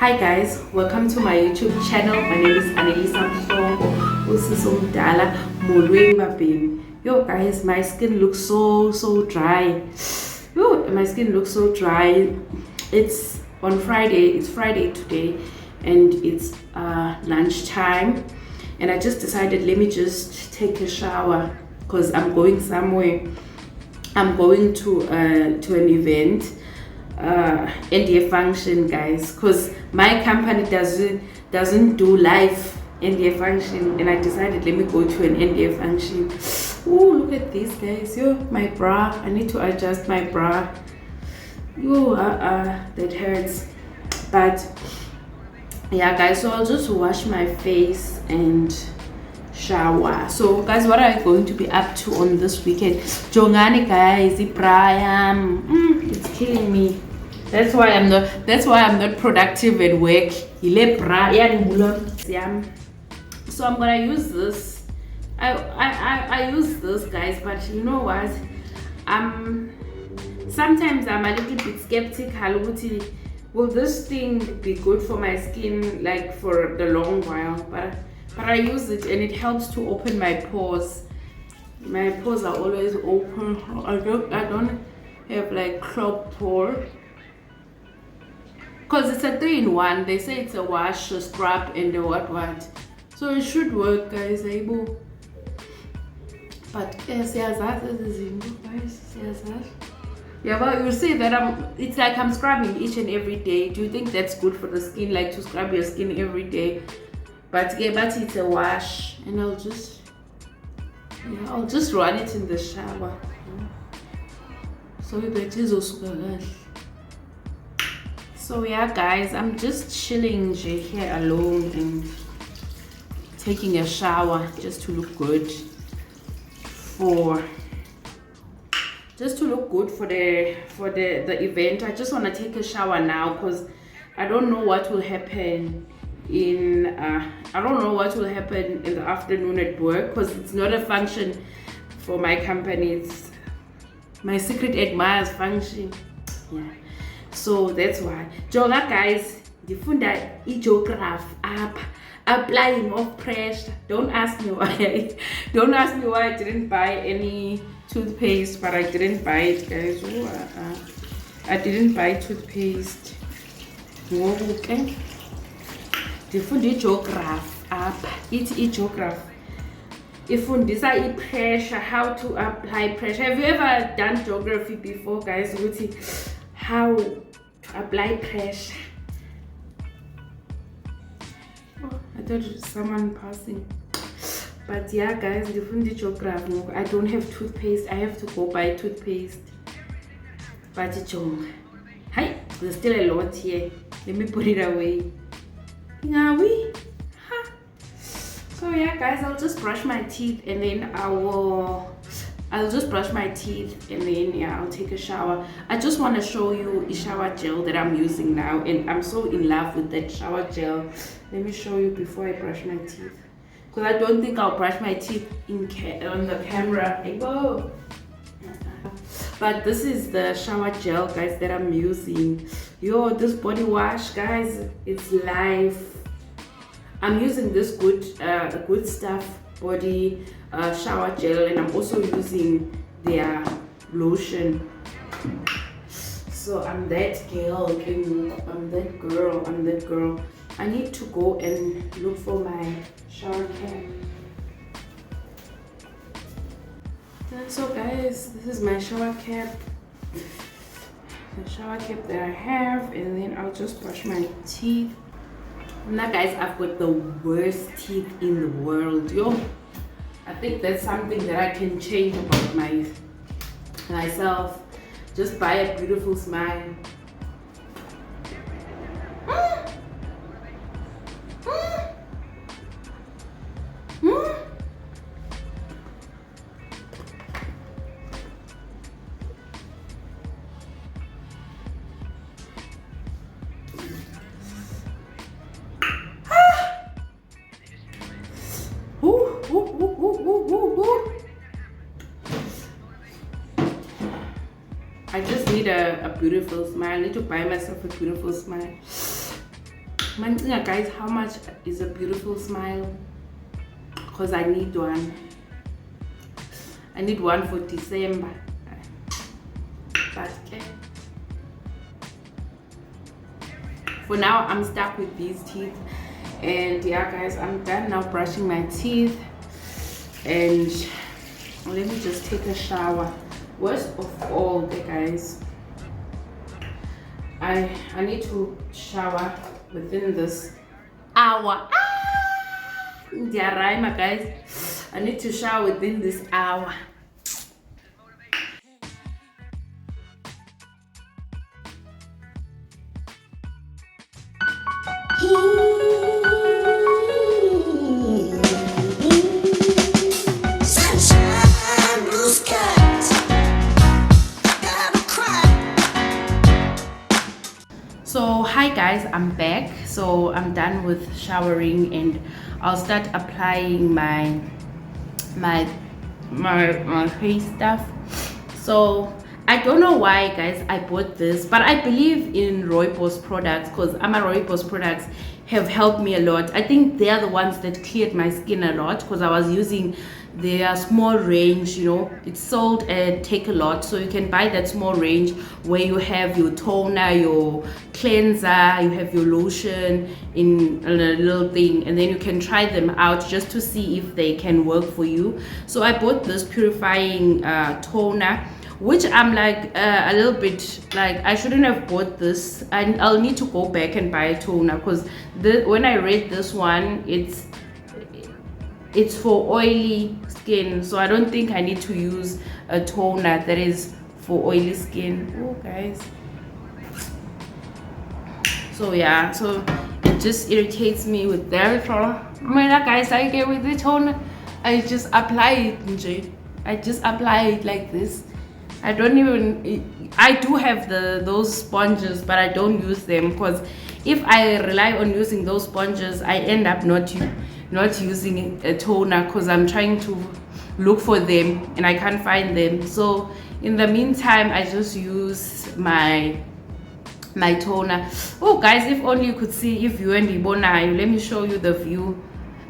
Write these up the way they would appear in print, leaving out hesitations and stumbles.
Hi guys, welcome to my YouTube channel. My name is Annelisa Mhlongo, Usisomdala Molweni Mabhemi. Yo guys, my skin looks so dry. Yo, my skin looks so dry. It's on Friday. It's Friday today, and it's lunchtime. And I just decided, let me just take a shower because I'm going somewhere. I'm going to an event, NDA function, guys, because my company doesn't do live NDA function, and I decided, let me go to an NDA function. Oh, look at this, guys. Yo, my bra. I need to adjust my bra. Yo, that hurts. But yeah, guys, so I'll just wash my face and shower. So guys, what are you going to be up to on this weekend? Jongani guys, Brian, it's killing me. That's why I'm not productive at work. So I'm gonna use this. I use this, guys, but you know what, sometimes I'm a little bit skeptical. Will this thing be good for my skin, like for the long while? But I use it and it helps to open my pores. My pores are always open. I don't have like clogged pore. Because it's a 3-in-1. They say it's a wash, a scrub, and a what. So it should work, guys. Able. But yes, guys. Yeah, but you see that it's like I'm scrubbing each and every day. Do you think that's good for the skin, like to scrub your skin every day? But yeah, but it's a wash, and I'll just run it in the shower. So that is also good. So yeah, guys, I'm just chilling here alone and taking a shower just to look good for the event. I just want to take a shower now because I don't know what will happen in the afternoon at work, because it's not a function for my company. It's my secret admirers function. Yeah. So that's why. Jonga guys, difunda geography up applying of pressure. Don't ask me why. Don't ask me why I didn't buy any toothpaste, but I didn't buy it, guys. I didn't buy toothpaste. Okay. Difunda geography up. It's geography. Ifundisa pressure, how to apply pressure. Have you ever done geography before, guys? How to apply pressure. Oh, I thought it was someone passing. But yeah, guys, the geography. I don't have toothpaste. I have to go buy toothpaste. But hi, there's still a lot here. Let me put it away. So yeah, guys, I'll just brush my teeth and then I'll take a shower. I just want to show you a shower gel that I'm using now, and I'm so in love with that shower gel. Let me show you before I brush my teeth, because I don't think I'll brush my teeth on the camera. But this is the shower gel, guys, that I'm using. Yo, this body wash, guys, it's live. I'm using this good stuff body shower gel, and I'm also using their lotion. So I'm that girl. I'm that girl. I need to go and look for my shower cap. So guys, this is my shower cap. The shower cap that I have, and then I'll just brush my teeth. Now guys, I've got the worst teeth in the world. Yo, I think that's something that I can change about myself. Just buy a beautiful smile. I just need a beautiful smile. I need to buy myself a beautiful smile. Manzinga, guys, how much is a beautiful smile? Because I need one. I need one for December. But okay. For now, I'm stuck with these teeth. And yeah, guys, I'm done now brushing my teeth. And let me just take a shower. Worst of all, okay, guys, I need to shower within this hour. Ah! Guys, I need to shower within this hour. So hi guys, I'm back. So I'm done with showering and I'll start applying my face stuff. So I don't know why, guys, I bought this, but I believe in Rooibos products because Rooibos products have helped me a lot. I think they are the ones that cleared my skin a lot because I was using their small range. You know, it's sold at Takealot, so you can buy that small range where you have your toner, your cleanser, you have your lotion in a little thing, and then you can try them out just to see if they can work for you. So I bought this purifying toner, which I'm like a little bit like I shouldn't have bought this, and I'll need to go back and buy a toner because when I read this one, it's for oily skin, so I don't think I need to use a toner that is for oily skin. Oh guys, so yeah, so it just irritates me with that. Guys, I get with the toner, I just apply it. I just apply it like this. I don't even, I do have those sponges, but I don't use them because if I rely on using those sponges, I end up not using a toner because I'm trying to look for them and I can't find them. So in the meantime, I just use my toner. Oh guys, if only you could see if you and Ibona, let me show you the view.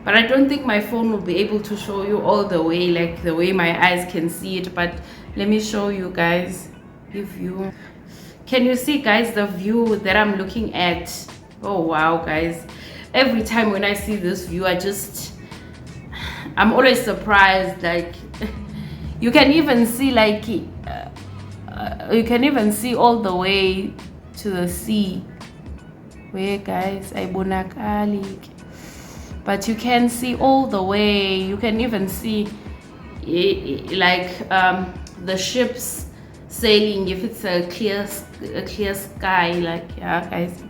But I don't think my phone will be able to show you all the way, like the way my eyes can see it. But let me show you guys. If you can, you see guys the view that I'm looking at. Oh wow, guys, every time when I see this view, I'm always surprised. Like you can even see like you can even see all the way to the sea. Where guys, Ibonakali. But you can see all the way. You can even see like the ships sailing if it's a clear sky. Like yeah guys,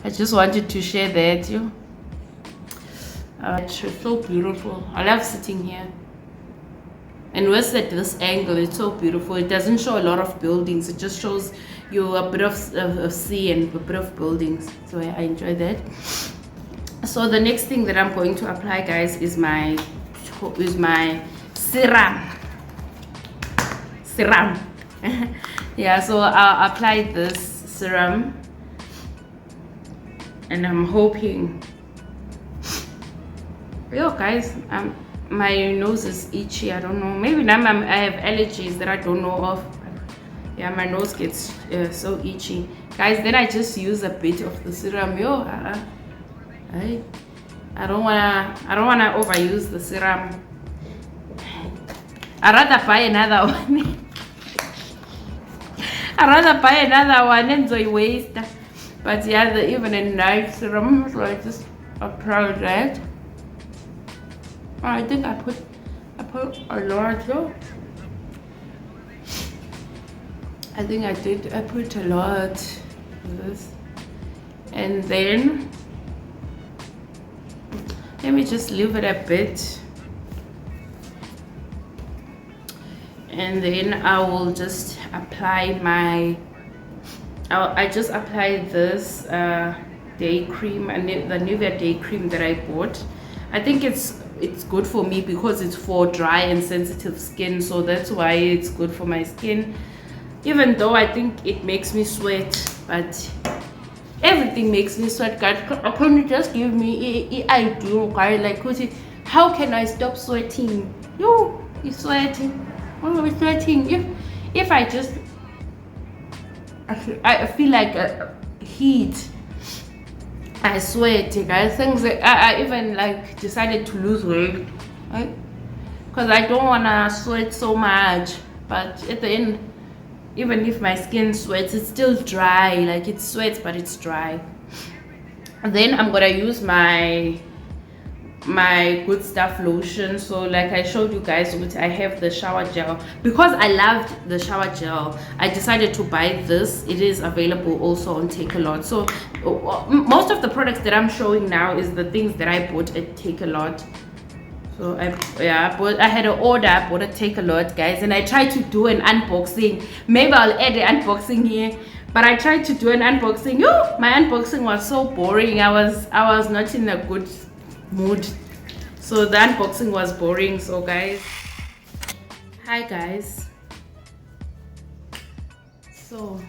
I just wanted to share that. It's so beautiful. I love sitting here, and worse at this angle, it's so beautiful. It doesn't show a lot of buildings, it just shows you a bit of sea and a bit of buildings. So yeah, I enjoy that. So the next thing that I'm going to apply, guys, is my serum. Yeah, so I'll apply this serum, and I'm hoping. Yo guys, my nose is itchy. I don't know, maybe now I have allergies that I don't know of. Yeah, my nose gets so itchy, guys. Then I just use a bit of the serum. I don't wanna overuse the serum. I'd rather buy another one. I'd rather buy another one and so waste. But yeah, the even a night serum, so I just apply that. I think I put a lot. I think I did. I put a lot of this, and then let me just leave it a bit, and then I will just apply I just applied this day cream, and the Nivea day cream that I bought. I think it's good for me because it's for dry and sensitive skin, so that's why it's good for my skin, even though I think it makes me sweat. But everything makes me sweat, guys. Can you just give me an idea, guys? Like, how can I stop sweating? You're sweating. Why am I sweating? If I just, I feel like heat. I sweat, guys. Things that I even like decided to lose weight, right? Because I don't wanna sweat so much. But at the end, even if my skin sweats, it's still dry. Like it sweats, but it's dry. And then I'm gonna use my Good Stuff lotion. So like I showed you guys, which I have the shower gel. Because I loved the shower gel, I decided to buy this. It is available also on Takealot. So most of the products that I'm showing now is the things that I bought at Takealot. So I had an order, bought a Takealot, guys, and I tried to do an unboxing. Maybe I'll add the unboxing here. But I tried to do an unboxing. My unboxing was so boring. I was not in a good mood, so the unboxing was boring. So guys, hi guys. So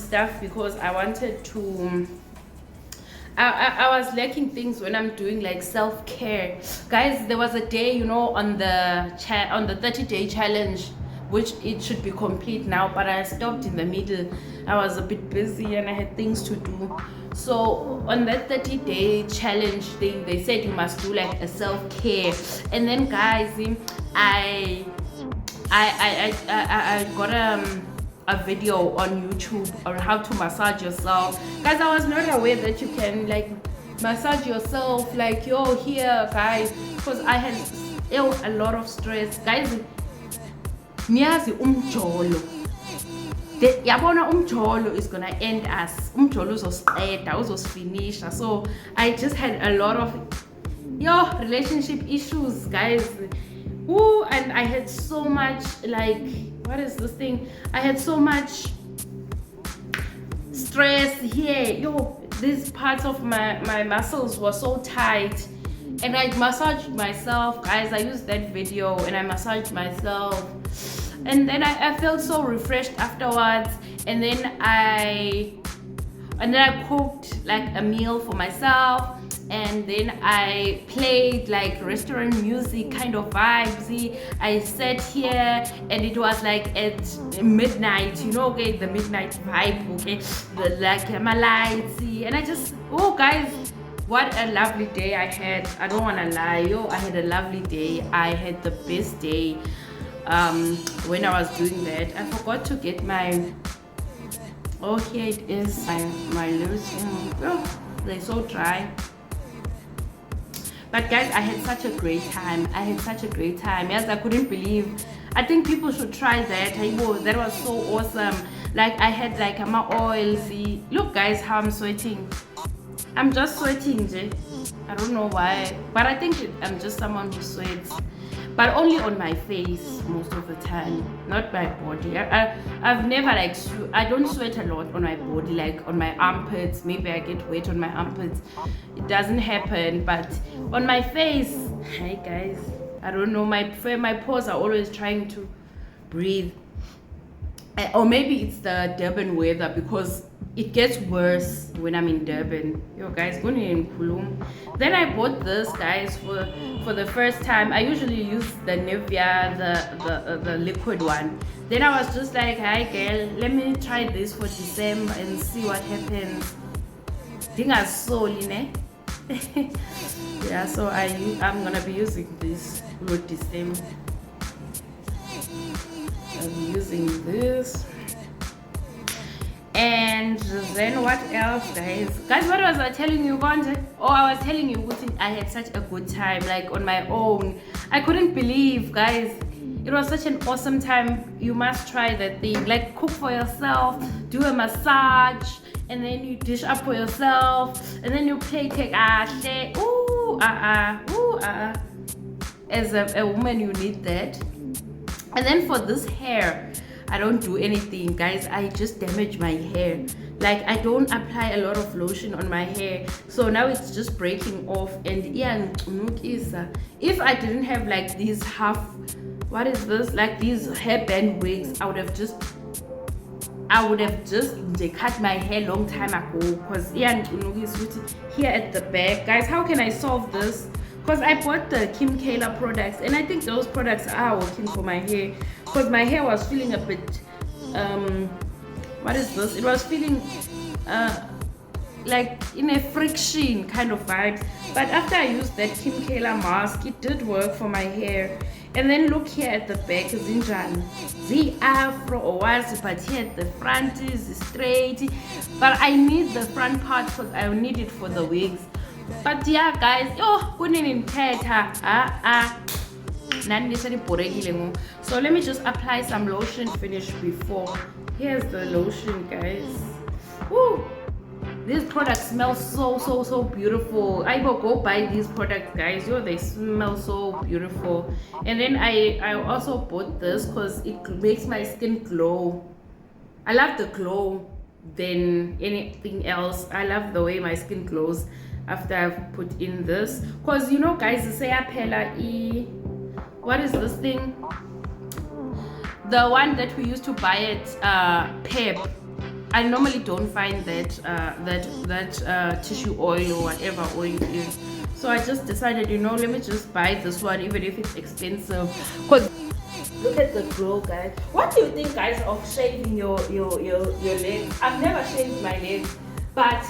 stuff because I wanted to I was lacking things when I'm doing like self-care, guys. There was a day, on the 30-day challenge, which it should be complete now, but I stopped in the middle. I was a bit busy and I had things to do. So on that 30-day challenge thing, they said you must do like a self-care. And then guys, I got a video on YouTube on how to massage yourself. Guys, I was not aware that you can like massage yourself, like here guys, because I had a lot of stress, guys. Niyazi umjolo, yabona umjolo is gonna end us. Umjolo uzosiqeda, uzosifinisha. So I just had a lot of relationship issues, guys. And I had so much, like, what is this thing? I had so much stress here. These parts of my muscles were so tight. And I massaged myself, guys. I used that video and I massaged myself. And then I felt so refreshed afterwards. And then I cooked like a meal for myself. and then I played like restaurant music kind of vibes. I sat here and it was like at midnight, you know, okay, the midnight vibe, okay, the like my lights, and I just, oh guys, what a lovely day I had. I don't want to lie, yo, I had a lovely day. I had the best day. When I was doing that, I forgot to get my, oh, here it is, my lips. Oh, they're so dry. But guys, I had such a great time. Yes, I couldn't believe. I think people should try that. That was so awesome. Like I had like my oil. See, look guys, how I'm sweating. I'm just sweating, Jay. I don't know why, but I think I'm just someone who sweats, but only on my face most of the time, not my body. I've never like, I don't sweat a lot on my body, like on my armpits. Maybe I get wet on my armpits. It doesn't happen, but on my face, hey guys, I don't know, my pores are always trying to breathe. Or maybe it's the Durban weather, because it gets worse when I'm in Durban. Yo guys, going in Kulum. Then I bought this, guys, for the first time. I usually use the Nivea, the liquid one. Then I was just like, hi girl, let me try this for December and see what happens. Dinga soli ne. Yeah, so I'm gonna be using this for December. I'm using this. And then what else, guys, what was I telling you, Gonje? Oh, I was telling you I had such a good time, like on my own. I couldn't believe, guys, it was such an awesome time. You must try that thing, like cook for yourself, do a massage, and then you dish up for yourself, and then you play Takealot. As a woman, you need that. And then for this hair, I don't do anything, guys. I just damage my hair. Like I don't apply a lot of lotion on my hair, so now it's just breaking off. And if I didn't have like these what is this, like these hairband wigs, I would have just cut my hair long time ago. Because here at the back, guys, how can I solve this? Because I bought the Takealot products, and I think those products are working for my hair, because my hair was feeling a bit what is this, it was feeling like in a friction kind of vibes. But after I used that Takealot mask, it did work for my hair. And then look here at the back, zinjani, the afro or was, but here at the front is straight. But I need the front part because I need it for the wigs. But yeah, guys, so let me just apply some lotion finish before. Here's the lotion, guys. Woo! These products smell so beautiful. I will go buy these products, guys. Yo, they smell so beautiful. And then I also bought this because it makes my skin glow. I love the glow than anything else. I love the way my skin glows after I've put in this. Because you know, guys, what is this thing? The one that we used to buy at Pep. I normally don't find that tissue oil or whatever oil it is. So I just decided, you know, let me just buy this one, even if it's expensive. Cause look at the glow, guys. What do you think, guys, of shaving your legs? I've never shaved my legs, but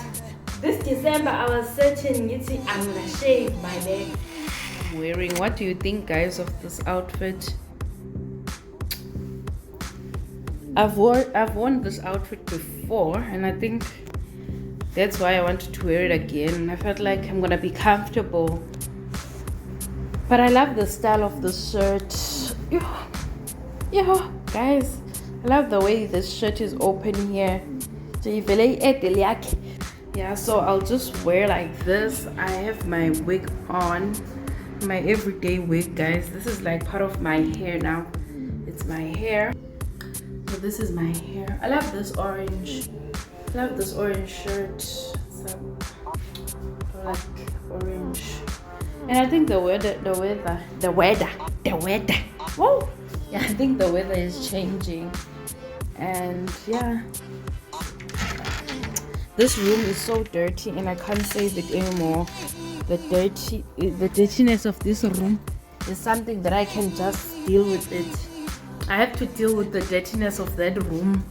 this December I was certain I'm gonna shave my leg. I'm wearing. What do you think, guys, of this outfit? I've worn this outfit before, and I think that's why I wanted to wear it again. I felt like I'm gonna be comfortable. But I love the style of this shirt. Yeah, guys, I love the way this shirt is open here. Yeah, so I'll just wear like this. I have my wig on, my everyday wig, guys. This is like part of my hair now. It's my hair. So this is my hair. I love this orange. I love this orange shirt. So like orange. And I think the weather. Whoa! Yeah, I think the weather is changing. And yeah, this room is so dirty and I can't save it anymore. the dirtiness of this room is something that I can just deal with it. I have to deal with the dirtiness of that room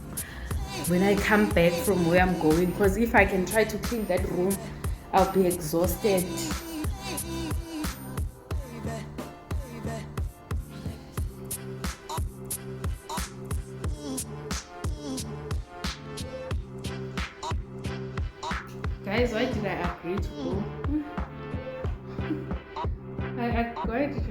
when I come back from where I'm going, because if I can try to clean that room, I'll be exhausted. Guys, why did I agree to go? Why did